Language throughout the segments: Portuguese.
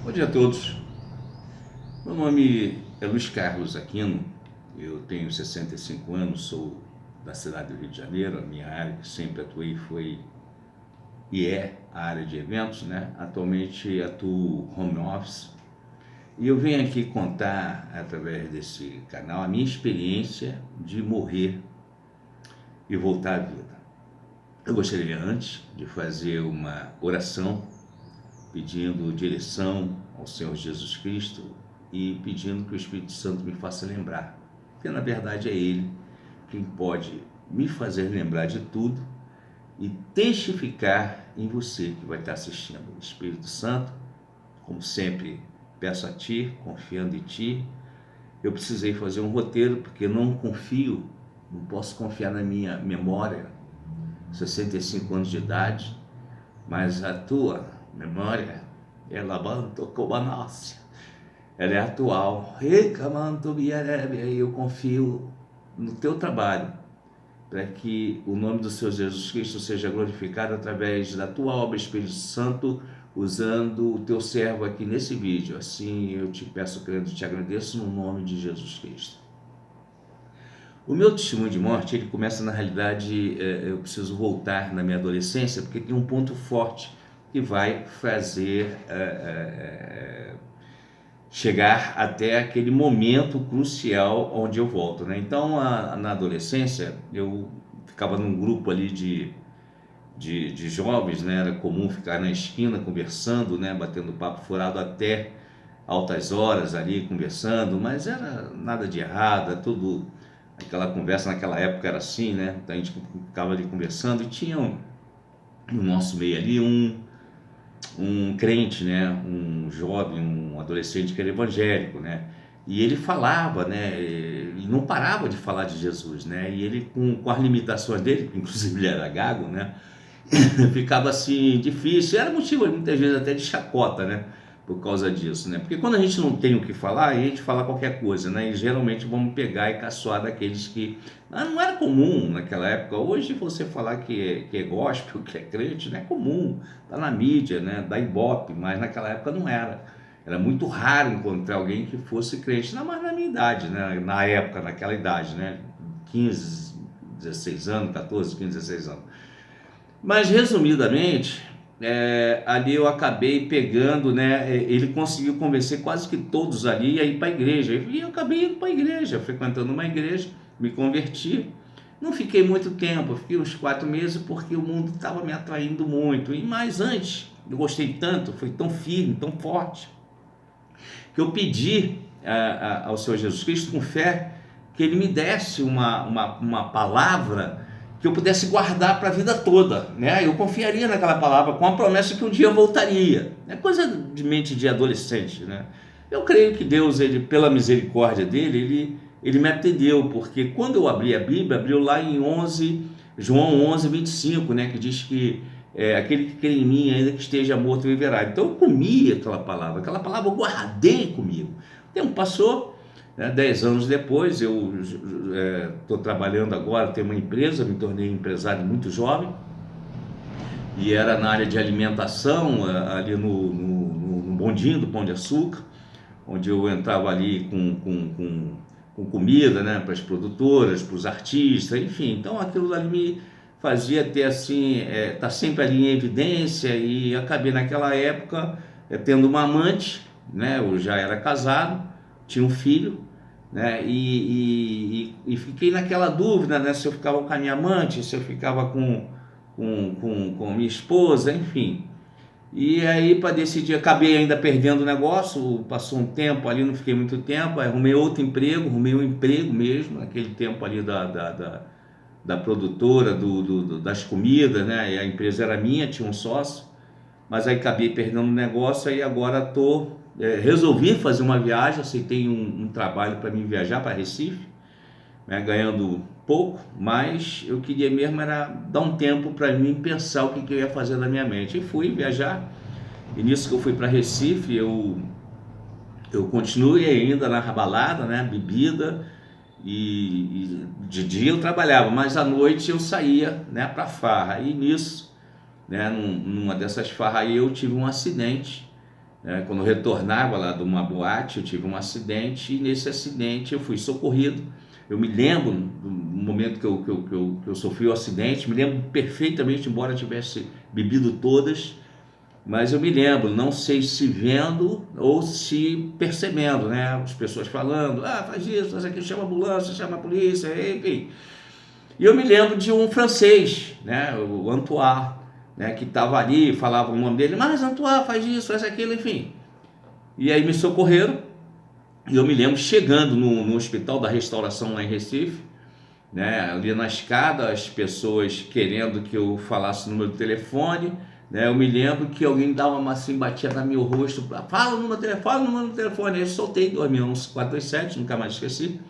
Bom dia a todos. Meu nome é Luiz Carlos Aquino, eu tenho 65 anos, sou da cidade do Rio de Janeiro. A minha área que sempre atuei foi e é a área de eventos, né? Atualmente atuo home office e eu venho aqui contar, através desse canal, a minha experiência de morrer e voltar à vida. Eu gostaria antes de fazer uma oração pedindo direção ao Senhor Jesus Cristo e pedindo que o Espírito Santo me faça lembrar, porque na verdade é Ele quem pode me fazer lembrar de tudo e testificar em você que vai estar assistindo. Espírito Santo, como sempre, peço a Ti, confiando em Ti. Eu precisei fazer um roteiro porque não posso confiar na minha memória, 65 anos de idade, mas a tua memória, ela manto como a nossa, ela é atual. Eu confio no teu trabalho, para que o nome do Senhor Jesus Cristo seja glorificado através da tua obra, Espírito Santo, usando o teu servo aqui nesse vídeo. Assim eu te peço, crendo, te agradeço no nome de Jesus Cristo. O meu testemunho de morte, ele começa na realidade, eu preciso voltar na minha adolescência, porque tem um ponto forte que vai fazer chegar até aquele momento crucial onde eu volto, né? Então, na adolescência, eu ficava num grupo ali de jovens, né? Era comum ficar na esquina conversando, né? Batendo papo furado até altas horas ali conversando, mas era nada de errado, tudo, aquela conversa naquela época era assim, né? Então a gente ficava ali conversando e tinha no nosso meio ali um crente, né, um jovem, um adolescente que era evangélico, né, e ele falava, né, e não parava de falar de Jesus, né, e ele com as limitações dele, inclusive ele era gago, né, ficava assim difícil, era motivo muitas vezes até de chacota, né, por causa disso, né, porque quando a gente não tem o que falar, a gente fala qualquer coisa, né, e geralmente vamos pegar e caçoar daqueles que não era comum naquela época. Hoje você falar que é gospel, que é crente, não é comum, tá na mídia, né, da Ibope, mas naquela época não era. Era muito raro encontrar alguém que fosse crente, não mais na minha idade, né, na época, naquela idade, né, 15, 16 anos, 14, 15, 16 anos. Mas resumidamente, ali eu acabei pegando, né, ele conseguiu convencer quase que todos ali a ir para a igreja, e eu acabei indo para a igreja, frequentando uma igreja, me converti. Não fiquei muito tempo, fiquei uns 4 meses, porque o mundo estava me atraindo muito, e mais antes, eu gostei tanto, foi tão firme, tão forte, que eu pedi ao Senhor Jesus Cristo com fé, que Ele me desse uma palavra que eu pudesse guardar para a vida toda, né? Eu confiaria naquela palavra com a promessa que um dia eu voltaria. É coisa de mente de adolescente, né? Eu creio que Deus, ele, pela misericórdia dele, ele me atendeu, porque quando eu abri a Bíblia, abriu lá em João 11, 25, né? Que diz que aquele que crê em mim, ainda que esteja morto, viverá. Então eu comi aquela palavra eu guardei comigo. O tempo passou. 10 anos depois, eu estou trabalhando agora, tenho uma empresa, me tornei empresário muito jovem, e era na área de alimentação, ali no bondinho do Pão de Açúcar, onde eu entrava ali com comida, né, para as produtoras, para os artistas, enfim. Então aquilo ali me fazia ter assim, tá sempre ali em evidência, e acabei naquela época tendo uma amante, né, eu já era casado, tinha um filho, né, e fiquei naquela dúvida, né, se eu ficava com a minha amante, se eu ficava com minha esposa, enfim. E aí, para decidir, acabei ainda perdendo o negócio. Passou um tempo ali, não fiquei muito tempo, arrumei outro emprego, arrumei um emprego mesmo, naquele tempo ali da produtora, das comidas, né, e a empresa era minha, tinha um sócio, mas aí acabei perdendo o negócio. Aí agora resolvi fazer uma viagem, aceitei um trabalho para mim viajar para Recife, né, ganhando pouco, mas eu queria mesmo era dar um tempo para mim pensar o que eu ia fazer na minha mente, e fui viajar. E nisso que eu fui para Recife, eu continuei ainda na balada, né, bebida, e de dia eu trabalhava, mas à noite eu saía, né, para farra. E nisso, né, numa dessas farras aí, eu tive um acidente, né? Quando eu retornava lá de uma boate, eu tive um acidente, e nesse acidente eu fui socorrido. Eu me lembro do momento que eu sofri o acidente, me lembro perfeitamente, embora eu tivesse bebido todas, mas eu me lembro, não sei se vendo ou se percebendo, né? As pessoas falando, faz isso, faz aquilo, chama a ambulância, chama a polícia, enfim. E eu me lembro de um francês, né? O Antoine, né? Que estava ali, falava o nome dele, mas Antoine, faz isso, faz aquilo, enfim. E aí me socorreram, e eu me lembro chegando no Hospital da Restauração lá em Recife, né? Ali na escada, as pessoas querendo que eu falasse o número do telefone, né? Eu me lembro que alguém dava uma assim, batia no meu rosto, fala o número do telefone, aí eu soltei 427, nunca mais esqueci.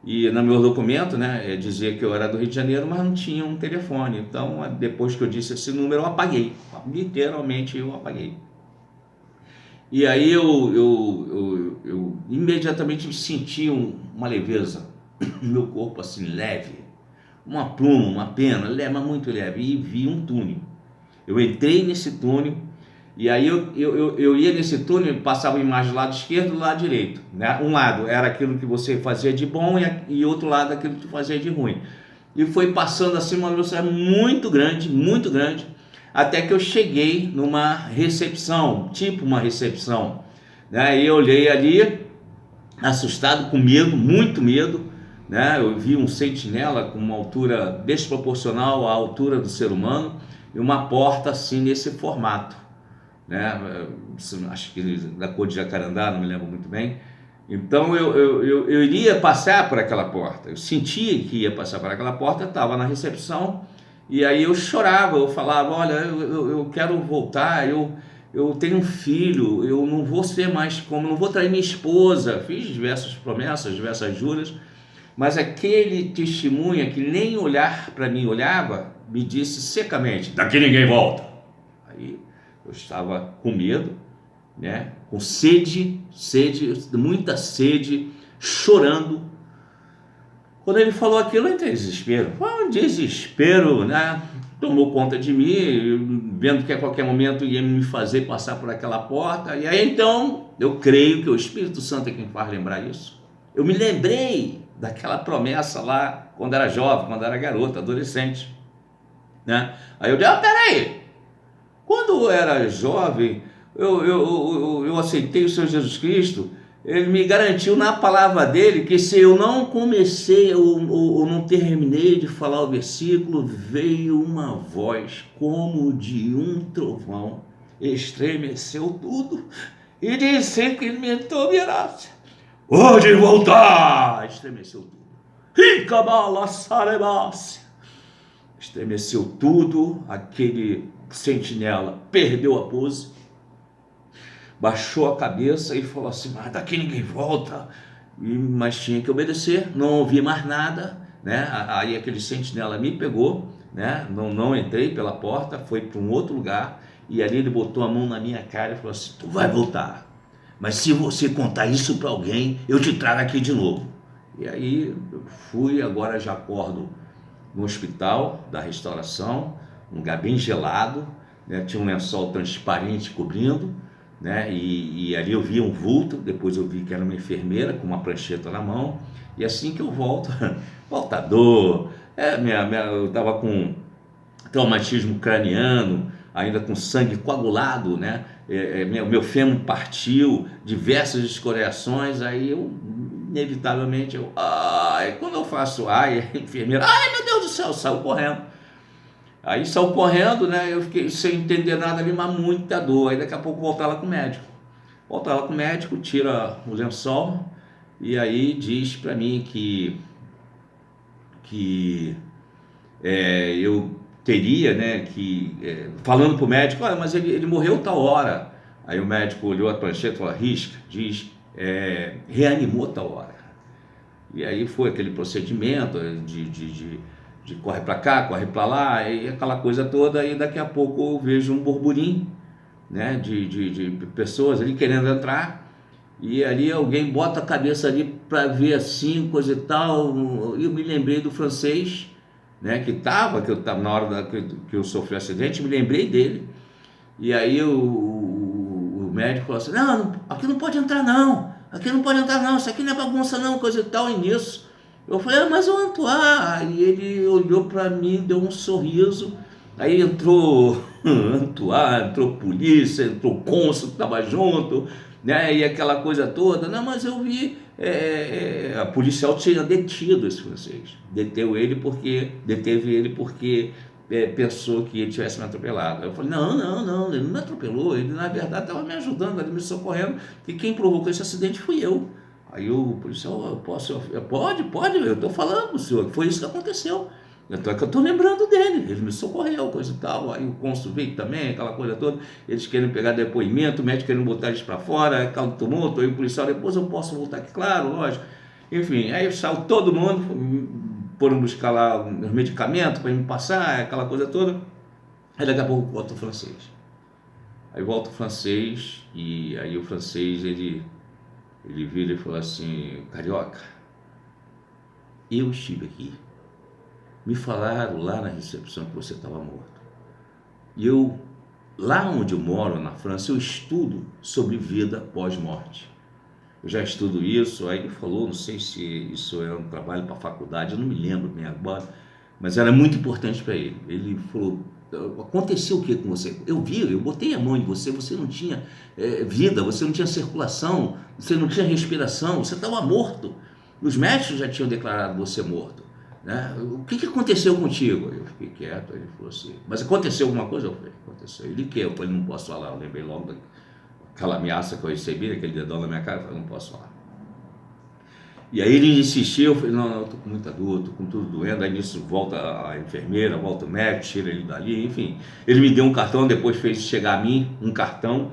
E no meu documento, né, dizia que eu era do Rio de Janeiro, mas não tinha um telefone. Então, depois que eu disse esse número, eu apaguei. Literalmente eu apaguei. E aí eu imediatamente senti uma leveza no meu corpo, assim, leve. Uma pluma, uma pena, mas muito leve. E vi um túnel. Eu entrei nesse túnel, e aí eu ia nesse túnel, passava a imagem do lado esquerdo e do lado direito, né? Um lado era aquilo que você fazia de bom e outro lado aquilo que você fazia de ruim. E foi passando assim uma velocidade muito grande, até que eu cheguei numa recepção, tipo uma recepção, né? E eu olhei ali, assustado, com medo, muito medo, né? Eu vi um sentinela com uma altura desproporcional à altura do ser humano e uma porta assim nesse formato, né? Acho que da cor de jacarandá, não me lembro muito bem. Então eu iria passar por aquela porta, eu sentia que ia passar por aquela porta, estava na recepção, e aí eu chorava, eu falava, olha, eu quero voltar, eu tenho um filho, eu não vou ser mais como, não vou trair minha esposa, fiz diversas promessas, diversas juras, mas aquele testemunha que nem olhar para mim olhava, me disse secamente, daqui ninguém volta. Aí eu estava com medo, né? Com sede, muita sede, chorando. Quando ele falou aquilo, eu entrei em desespero. Foi um desespero, né? Tomou conta de mim, vendo que a qualquer momento ia me fazer passar por aquela porta. E aí então, eu creio que o Espírito Santo é quem faz lembrar isso. Eu me lembrei daquela promessa lá, quando era jovem, quando era garota, adolescente, né? Aí eu disse, peraí, quando eu era jovem, eu aceitei o Senhor Jesus Cristo, ele me garantiu na palavra dele que se eu não comecei ou não terminei de falar o versículo, veio uma voz como de um trovão, estremeceu tudo e disse que me tolerância. Pode voltar! Estremeceu tudo. Ricabala sarebasse. Estremeceu tudo, aquele sentinela perdeu a pose, baixou a cabeça e falou assim, mas daqui ninguém volta, mas tinha que obedecer, não ouvi mais nada, né? Aí aquele sentinela me pegou, né? Não entrei pela porta, foi para um outro lugar, e ali ele botou a mão na minha cara e falou assim, tu vai voltar, mas se você contar isso para alguém, eu te trago aqui de novo. E aí eu fui, agora já acordo no hospital da restauração, um lugar bem gelado, né? Tinha um lençol transparente cobrindo, né? E ali eu vi um vulto, depois eu vi que era uma enfermeira com uma prancheta na mão, e assim que eu volto, volta dor, eu estava com traumatismo craniano, ainda com sangue coagulado, né? Meu fêmur partiu, diversas escoriações, aí eu, inevitavelmente, quando eu faço a enfermeira, meu Deus do céu, saiu correndo. Aí saiu correndo, né? Eu fiquei sem entender nada ali, mas muita dor. Aí daqui a pouco voltar lá com o médico. Volta lá com o médico, tira o lençol e aí diz para mim que eu teria, né, falando para o médico, olha, mas ele morreu tal hora. Aí o médico olhou a prancheta e falou, reanimou tal hora. E aí foi aquele procedimento de corre para cá, corre para lá, e aquela coisa toda, e daqui a pouco eu vejo um burburinho, né, de pessoas ali querendo entrar, e ali alguém bota a cabeça ali para ver assim, coisa e tal, e eu me lembrei do francês, né, que eu estava na hora que eu sofri o acidente, me lembrei dele, e aí o médico falou assim, não, aqui não pode entrar não, aqui não pode entrar não, isso aqui não é bagunça não, coisa e tal, e nisso. Eu falei, mas o Antoine, aí ele olhou para mim, deu um sorriso, aí entrou Antoine, entrou polícia, entrou cônsul que estava junto, né, e aquela coisa toda. Não, mas eu vi, a policial tinha detido esse francês, deteve ele porque pensou que ele tivesse me atropelado. Eu falei, não, ele não me atropelou, ele na verdade estava me ajudando, ele me socorrendo, e quem provocou esse acidente fui eu. Aí o policial, pode, eu estou falando, senhor, foi isso que aconteceu. Então é que eu estou lembrando dele, ele me socorreu, coisa e tal. Aí o cônsul veio também, aquela coisa toda, eles querem pegar depoimento, o médico querendo botar eles para fora, aquele tumulto, aí o policial, depois eu posso voltar aqui, claro, lógico. Enfim, aí saiu todo mundo, foram buscar lá os medicamentos para me passar, aquela coisa toda. Aí daqui a pouco volta o francês. Aí volta o francês, e aí o francês, ele vira e fala assim, carioca, eu estive aqui, me falaram lá na recepção que você estava morto, e eu, lá onde eu moro na França, eu estudo sobre vida pós-morte, eu já estudo isso. Aí ele falou, não sei se isso é um trabalho para a faculdade, eu não me lembro bem agora, mas era muito importante para ele. Ele falou, aconteceu o que com você? Eu botei a mão em você, você não tinha vida, você não tinha circulação, você não tinha respiração, você estava morto. Os médicos já tinham declarado você morto, né? O que aconteceu contigo? Eu fiquei quieto. Ele falou assim, mas aconteceu alguma coisa? Eu falei, aconteceu. Ele que? Eu falei, não posso falar. Eu lembrei logo daquela ameaça que eu recebi, aquele dedão na minha cara. Eu falei, não posso falar. E aí ele insistiu, eu falei, não, eu tô com muita dor, tô com tudo doendo. Aí nisso volta a enfermeira, volta o médico, tira ele dali, enfim. Ele me deu um cartão, depois fez chegar a mim um cartão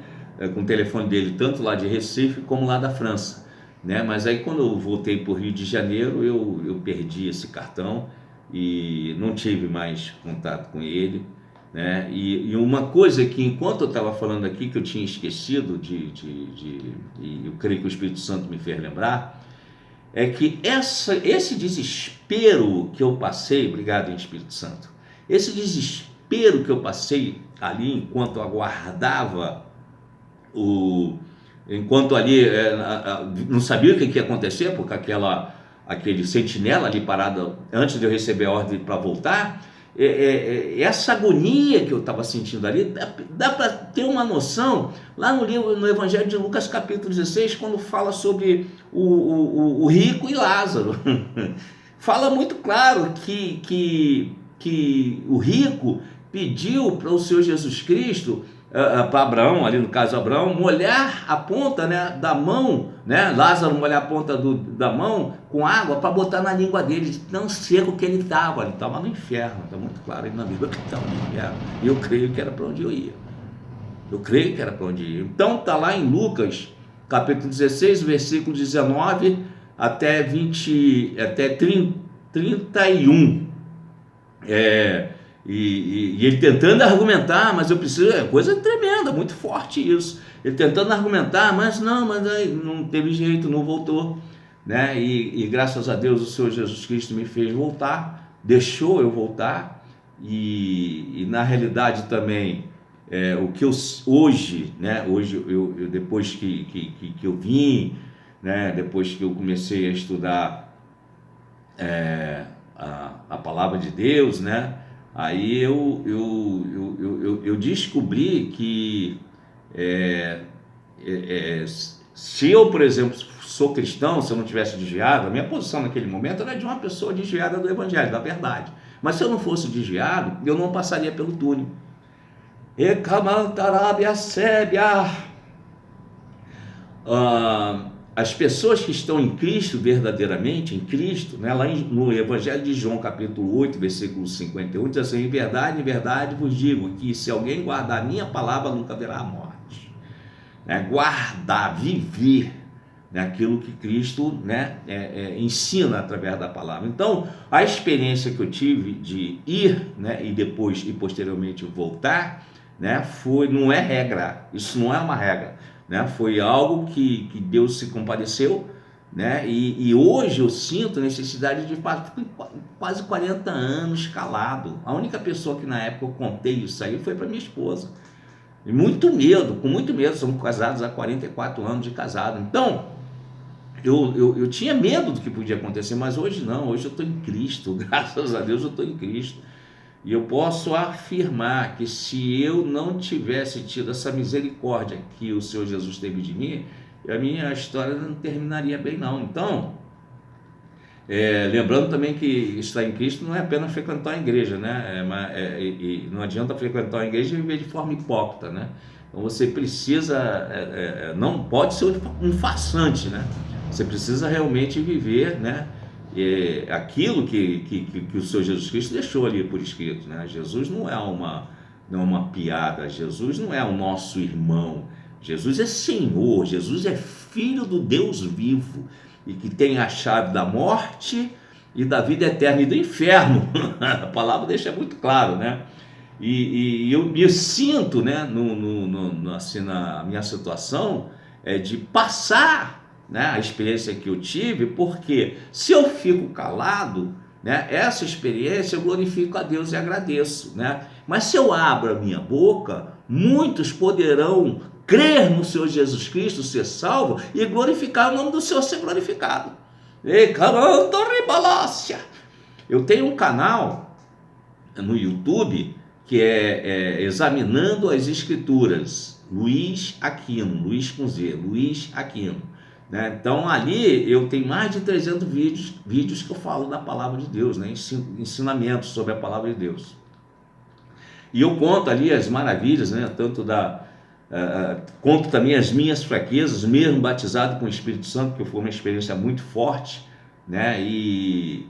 com o telefone dele, tanto lá de Recife como lá da França, né? Mas aí quando eu voltei para o Rio de Janeiro, eu perdi esse cartão e não tive mais contato com ele, né? E uma coisa que enquanto eu estava falando aqui, que eu tinha esquecido e eu creio que o Espírito Santo me fez lembrar, é que esse desespero que eu passei, obrigado, Espírito Santo, esse desespero que eu passei ali enquanto eu aguardava, enquanto ali não sabia o que ia acontecer, porque aquele sentinela ali parado antes de eu receber a ordem para voltar, essa agonia que eu estava sentindo ali, dá para ter uma noção lá no Evangelho de Lucas capítulo 16, quando fala sobre o rico e Lázaro. Fala muito claro que o rico pediu para o Senhor Jesus Cristo, para Abraão, ali no caso Abraão, molhar a ponta, né, da mão, né, Lázaro molhar a ponta da mão com água para botar na língua dele, de tão seco que ele estava no inferno. Está muito claro aí na Bíblia que estava no inferno, e eu creio que era para onde eu ia, então está lá em Lucas capítulo 16, versículo 19 até 31, e ele tentando argumentar, mas eu preciso, é coisa tremenda, muito forte isso, ele tentando argumentar, mas aí não teve jeito, não voltou, né? E graças a Deus o Senhor Jesus Cristo me fez voltar, deixou eu voltar, e na realidade também, o que eu hoje, né? Hoje eu depois que eu vim, né? Depois que eu comecei a estudar a palavra de Deus, né? Aí eu descobri que se eu, por exemplo, sou cristão, se eu não tivesse desviado, a minha posição naquele momento era de uma pessoa desviada do Evangelho, da verdade. Mas se eu não fosse desviado, eu não passaria pelo túnel. As pessoas que estão em Cristo, verdadeiramente em Cristo, né, lá no Evangelho de João, capítulo 8, versículo 51, diz assim, em verdade vos digo, que se alguém guardar a minha palavra, nunca verá a morte. Né, guardar, viver, né, aquilo que Cristo, né, ensina através da palavra. Então, a experiência que eu tive de ir, né, e depois e posteriormente voltar, né, não é regra, isso não é uma regra. Né, foi algo que Deus se compadeceu, né, e hoje eu sinto necessidade de quase 40 anos calado. A única pessoa que na época eu contei isso aí foi para minha esposa, E muito medo, com muito medo. Somos casados há 44 anos de casado. Então, eu tinha medo do que podia acontecer, mas hoje não. Hoje eu estou em Cristo, graças a Deus eu estou em Cristo. E eu posso afirmar que se eu não tivesse tido essa misericórdia que o Senhor Jesus teve de mim, a minha história não terminaria bem não. Então, lembrando também que estar em Cristo não é apenas frequentar a igreja, né? E não adianta frequentar a igreja e viver de forma hipócrita, né? Então você precisa, não pode ser um farsante, né? Você precisa realmente viver, né? Aquilo que o Senhor Jesus Cristo deixou ali por escrito, né? Jesus não é uma piada, Jesus não é o nosso irmão, Jesus é Senhor, Jesus é Filho do Deus vivo e que tem a chave da morte e da vida eterna e do inferno. A palavra deixa muito claro, né? E eu me sinto, né, assim, na minha situação, de passar, né, a experiência que eu tive, porque se eu fico calado, né, essa experiência eu glorifico a Deus e agradeço, né? Mas se eu abro a minha boca, muitos poderão crer no Senhor Jesus Cristo, ser salvo e glorificar o nome do Senhor, ser glorificado. Eu tenho um canal no YouTube que é Examinando as Escrituras, Luiz Aquino, Luiz com Z, Luiz Aquino, né? Então ali eu tenho mais de 300 vídeos que eu falo da palavra de Deus, né? Ensinamentos sobre a palavra de Deus. E eu conto ali as maravilhas, né? Tanto conto também as minhas fraquezas, mesmo batizado com o Espírito Santo, que foi uma experiência muito forte, né? E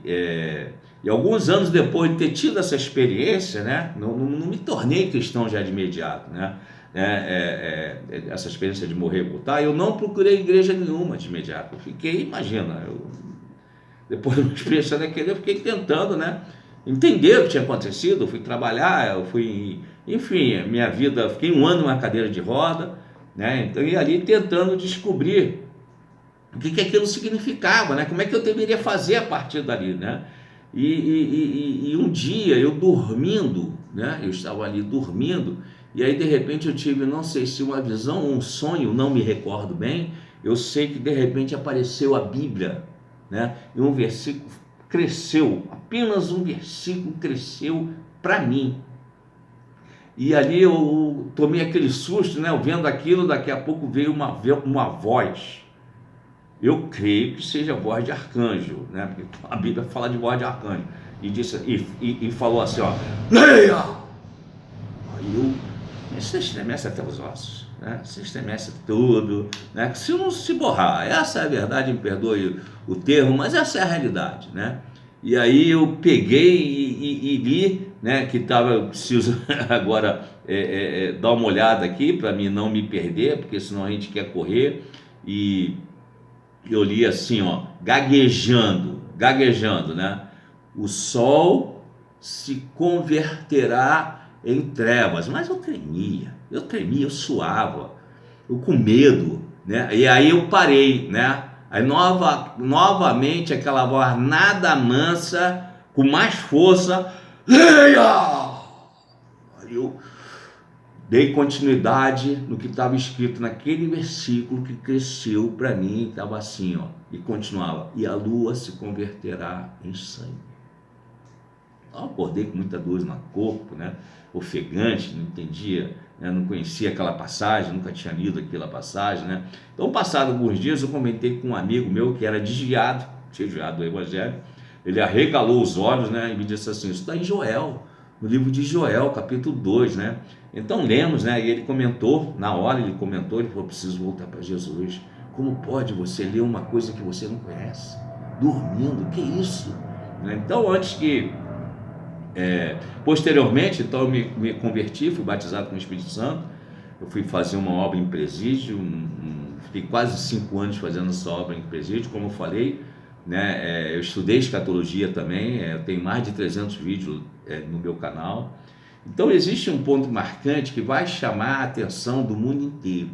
alguns anos depois de ter tido essa experiência, né? Não me tornei cristão já de imediato, né? Essa experiência de morrer e voltar, eu não procurei igreja nenhuma de imediato. Eu fiquei, imagina, depois de uma experiência daquele, eu fiquei tentando, né, entender o que tinha acontecido. Eu fui trabalhar, enfim, minha vida, fiquei 1 ano numa cadeira de roda, né? Então, e ali tentando descobrir o que aquilo significava, né? Como é que eu deveria fazer a partir dali, né? E um dia eu dormindo, né? Eu estava ali dormindo, e aí de repente eu tive, não sei se uma visão ou um sonho, não me recordo bem. Eu sei que de repente apareceu a Bíblia, né? E um versículo cresceu, apenas um versículo cresceu para mim. E ali eu tomei aquele susto, né? Eu vendo aquilo, daqui a pouco veio uma voz. Eu creio que seja voz de arcanjo, né? Porque a Bíblia fala de voz de arcanjo. E disse, e falou assim, ó, leia! Aí se estremece até os ossos, né? Se estremece tudo, né? Se não se borrar, essa é a verdade, me perdoe o termo, mas essa é a realidade, né? E aí eu peguei e li, né, que eu preciso agora dar uma olhada aqui para mim não me perder, porque senão a gente quer correr. E eu li assim, ó, gaguejando, né? O sol se converterá em trevas. Mas eu tremia, eu suava, eu com medo, né? E aí eu parei, né? Aí novamente aquela voz nada mansa, com mais força, leia! Aí eu dei continuidade no que estava escrito naquele versículo que cresceu para mim, estava assim, ó, e continuava, e a lua se converterá em sangue. Eu acordei com muita dor no corpo, né? Ofegante, não entendia, né? Não conhecia aquela passagem, nunca tinha lido aquela passagem, né? Então, passado alguns dias, eu comentei com um amigo meu que era desviado do Evangelho. Ele arregalou os olhos, né? E me disse assim, isso está em Joel, no livro de Joel, capítulo 2, né? Então lemos, né? E ele comentou, na hora ele falou, preciso voltar para Jesus. Como pode você ler uma coisa que você não conhece? Dormindo, que isso? Então, antes que posteriormente, então eu me converti, fui batizado com o Espírito Santo. Eu fui fazer uma obra em presídio, fiquei quase 5 anos fazendo essa obra em presídio, como eu falei, né? Eu estudei escatologia também, eu tenho mais de 300 vídeos no meu canal. Então existe um ponto marcante que vai chamar a atenção do mundo inteiro.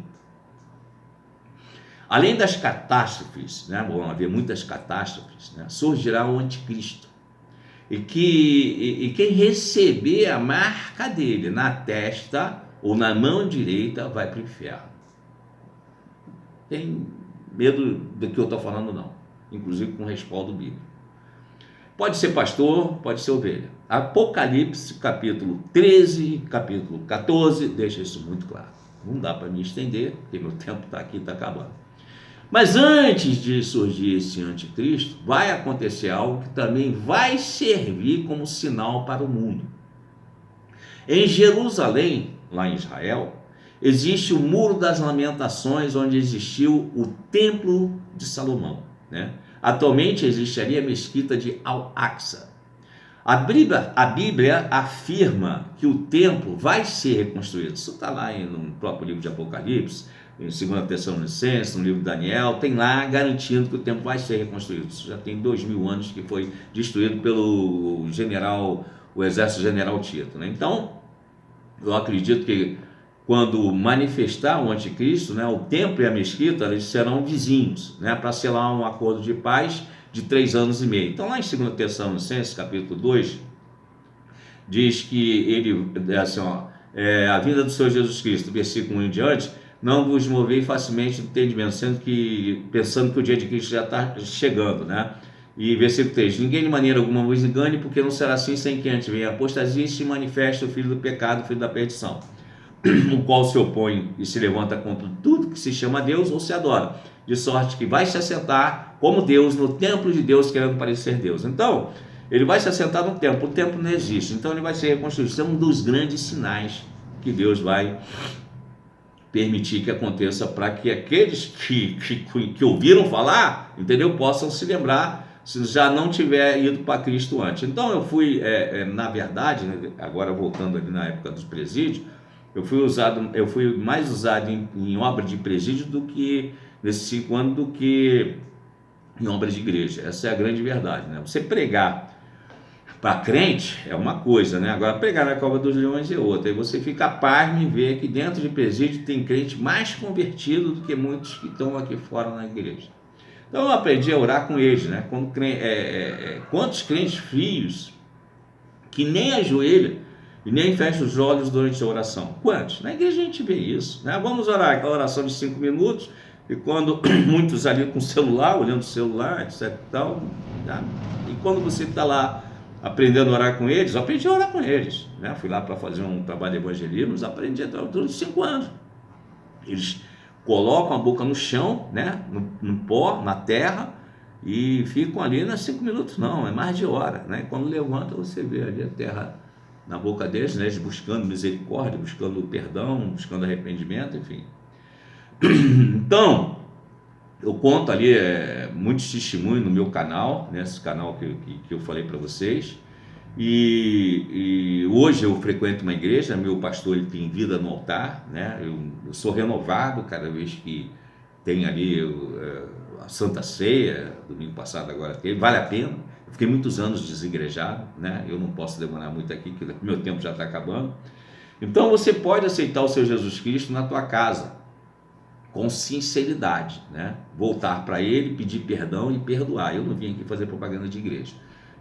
Além das catástrofes, né? Vão haver muitas catástrofes, né? Surgirá o anticristo. E quem receber a marca dele na testa ou na mão direita, vai para o inferno. Tem medo do que eu estou falando, não. Inclusive com respaldo bíblico. Pode ser pastor, pode ser ovelha. Apocalipse, capítulo 13, capítulo 14, deixa isso muito claro. Não dá para me estender, porque meu tempo está aqui, está acabando. Mas antes de surgir esse anticristo, vai acontecer algo que também vai servir como sinal para o mundo. Em Jerusalém, lá em Israel, existe o Muro das Lamentações, onde existiu o Templo de Salomão, né? Atualmente existe ali a mesquita de Al-Aqsa. A Bíblia afirma que o templo vai ser reconstruído. Isso está lá no próprio livro de Apocalipse, em 2 Tessalonicenses, no livro de Daniel, tem lá garantindo que o templo vai ser reconstruído. Isso já tem 2000 anos que foi destruído pelo o exército general Tito, né? Então, eu acredito que quando manifestar o anticristo, né, o templo e a mesquita, eles serão vizinhos, né, para selar um acordo de paz de 3 anos e meio. Então, lá em 2 Tessalonicenses, capítulo 2, diz que ele, assim, a vinda do Senhor Jesus Cristo, versículo 1 em diante, não vos movei facilmente do entendimento, pensando que o dia de Cristo já está chegando, né? E versículo 3, ninguém de maneira alguma vos engane, porque não será assim sem que antes venha a apostasia e se manifeste o filho do pecado, o filho da perdição, o qual se opõe e se levanta contra tudo que se chama Deus ou se adora, de sorte que vai se assentar como Deus no templo de Deus, querendo parecer Deus. Então, ele vai se assentar no templo, o templo não existe, então ele vai ser reconstruído. Isso é um dos grandes sinais que Deus vai permitir que aconteça, para que aqueles que ouviram falar, entendeu, possam se lembrar, se já não tiver ido para Cristo antes. Então eu fui, na verdade, né, agora voltando ali na época dos presídios, eu fui mais usado em obra de presídio do que nesses 5 anos do que em obra de igreja. Essa é a grande verdade, né? Você pregar para crente é uma coisa, né? Agora pregar na cova dos leões é outra. E você fica pasmo em ver que dentro de presídio tem crente mais convertido do que muitos que estão aqui fora na igreja. Então eu aprendi a orar com eles, né? Quantos crentes frios que nem ajoelham e nem fecham os olhos durante a oração? Quantos? Na igreja a gente vê isso, né? Vamos orar aquela oração de 5 minutos, e quando muitos ali com o celular, olhando o celular, etc e tal, tá? E quando você está lá aprendendo a orar com eles, eu aprendi a orar com eles, né? Fui lá para fazer um trabalho de evangelismo, aprendi durante 5 anos. Eles colocam a boca no chão, né? No pó, na terra, e ficam ali não é 5 minutos não, é mais de hora, né? Quando levanta, você vê ali a terra na boca deles, né? Eles buscando misericórdia, buscando perdão, buscando arrependimento, enfim. Então, eu conto ali muitos testemunhos no meu canal, nesse canal que eu falei para vocês, e hoje eu frequento uma igreja, meu pastor ele tem vida no altar, né? Eu sou renovado cada vez que tem ali a Santa Ceia, domingo passado agora teve, vale a pena. Eu fiquei muitos anos desigrejado, né? Eu não posso demorar muito aqui, porque meu tempo já está acabando. Então você pode aceitar o Senhor Jesus Cristo na tua casa, com sinceridade, né? Voltar para Ele, pedir perdão e perdoar. Eu não vim aqui fazer propaganda de igreja,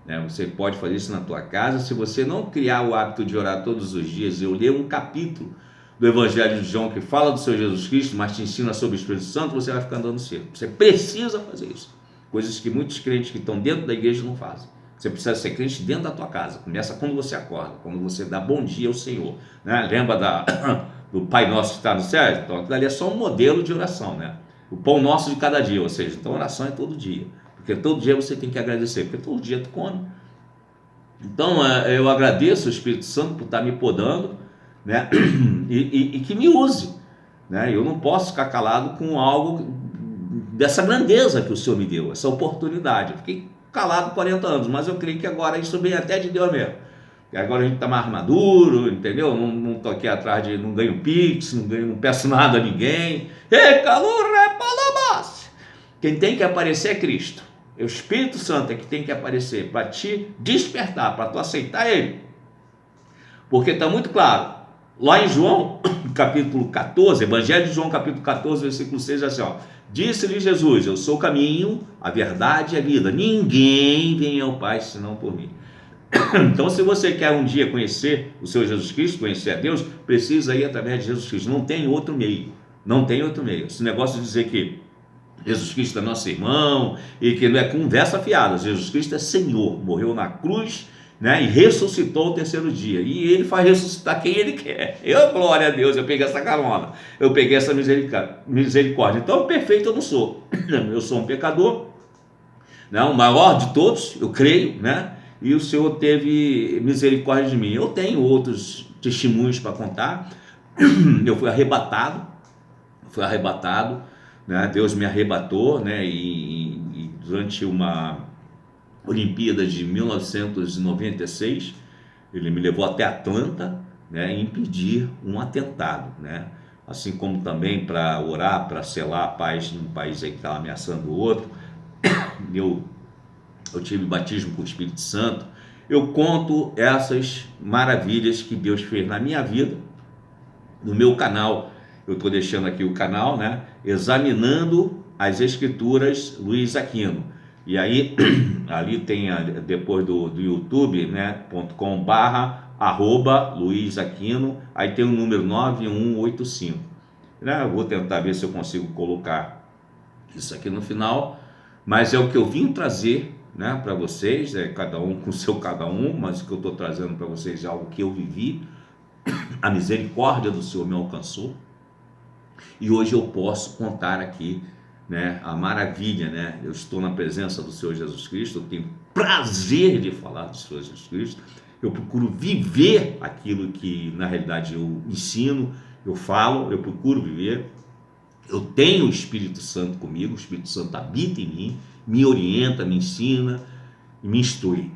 né? Você pode fazer isso na tua casa. Se você não criar o hábito de orar todos os dias, eu ler um capítulo do Evangelho de João que fala do Senhor Jesus Cristo, mas te ensina sobre o Espírito Santo, você vai ficar andando cedo. Você precisa fazer isso. Coisas que muitos crentes que estão dentro da igreja não fazem. Você precisa ser crente dentro da tua casa. Começa quando você acorda, quando você dá bom dia ao Senhor, né? Lembra do Pai Nosso que está no céu? Então aquilo ali é só um modelo de oração, né? O pão nosso de cada dia, ou seja, então oração é todo dia, porque todo dia você tem que agradecer, porque todo dia tu come. Então eu agradeço o Espírito Santo por estar me podando, né? E que me use, né? Eu não posso ficar calado com algo dessa grandeza que o Senhor me deu, essa oportunidade. Eu fiquei calado 40 anos, mas eu creio que agora isso vem até de Deus mesmo. E agora a gente está mais maduro, entendeu? Não estou aqui atrás de, não ganho pix, não peço nada a ninguém. Quem tem que aparecer é Cristo. É o Espírito Santo é que tem que aparecer para te despertar, para tu aceitar Ele. Porque está muito claro, lá em João, capítulo 14, Evangelho de João, capítulo 14, versículo 6, assim, ó. Disse-lhe Jesus, eu sou o caminho, a verdade e a vida. Ninguém vem ao Pai senão por mim. Então, se você quer um dia conhecer o seu Jesus Cristo, conhecer a Deus, precisa ir através de Jesus Cristo. Não tem outro meio. Não tem outro meio. Esse negócio de dizer que Jesus Cristo é nosso irmão e que não é conversa fiada. Jesus Cristo é Senhor, morreu na cruz, né, e ressuscitou ao terceiro dia. E Ele faz ressuscitar quem Ele quer. Eu, glória a Deus, eu peguei essa carona. Eu peguei essa misericórdia. Então, perfeito eu não sou. Eu sou um pecador, né, o maior de todos, eu creio, né? E o Senhor teve misericórdia de mim. Eu tenho outros testemunhos para contar. Eu fui arrebatado, né? Deus me arrebatou, né? E durante uma Olimpíada de 1996, Ele me levou até Atlanta, né? E impedir um atentado, né? Assim como também para orar, para selar a paz num país aí que estava ameaçando o outro. Eu tive batismo com o Espírito Santo. Eu conto essas maravilhas que Deus fez na minha vida, no meu canal. Eu estou deixando aqui o canal, né? Examinando as Escrituras, Luiz Aquino. E aí, ali tem, depois do YouTube, né? .com/Luiz Aquino. Aí tem o número 9185. Né? Eu vou tentar ver se eu consigo colocar isso aqui no final. Mas é o que eu vim trazer, né, para vocês, cada um com o seu cada um, mas o que eu estou trazendo para vocês é algo que eu vivi. A misericórdia do Senhor me alcançou e hoje eu posso contar aqui, né, a maravilha, né? Eu estou na presença do Senhor Jesus Cristo, eu tenho prazer de falar do Senhor Jesus Cristo, eu procuro viver aquilo que na realidade eu ensino, eu falo, eu procuro viver. Eu tenho o Espírito Santo comigo, o Espírito Santo habita em mim, me orienta, me ensina e me instrui.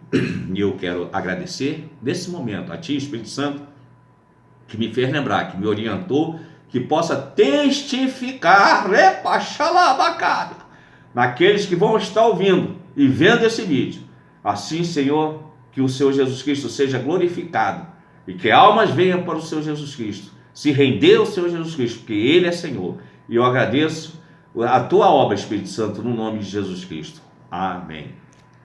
E eu quero agradecer nesse momento a Ti, Espírito Santo, que me fez lembrar, que me orientou, que possa testificar, naqueles que vão estar ouvindo e vendo esse vídeo. Assim, Senhor, que o Senhor Jesus Cristo seja glorificado e que almas venham para o Senhor Jesus Cristo, se render ao Senhor Jesus Cristo, porque Ele é Senhor. E eu agradeço a Tua obra, Espírito Santo, no nome de Jesus Cristo. Amém.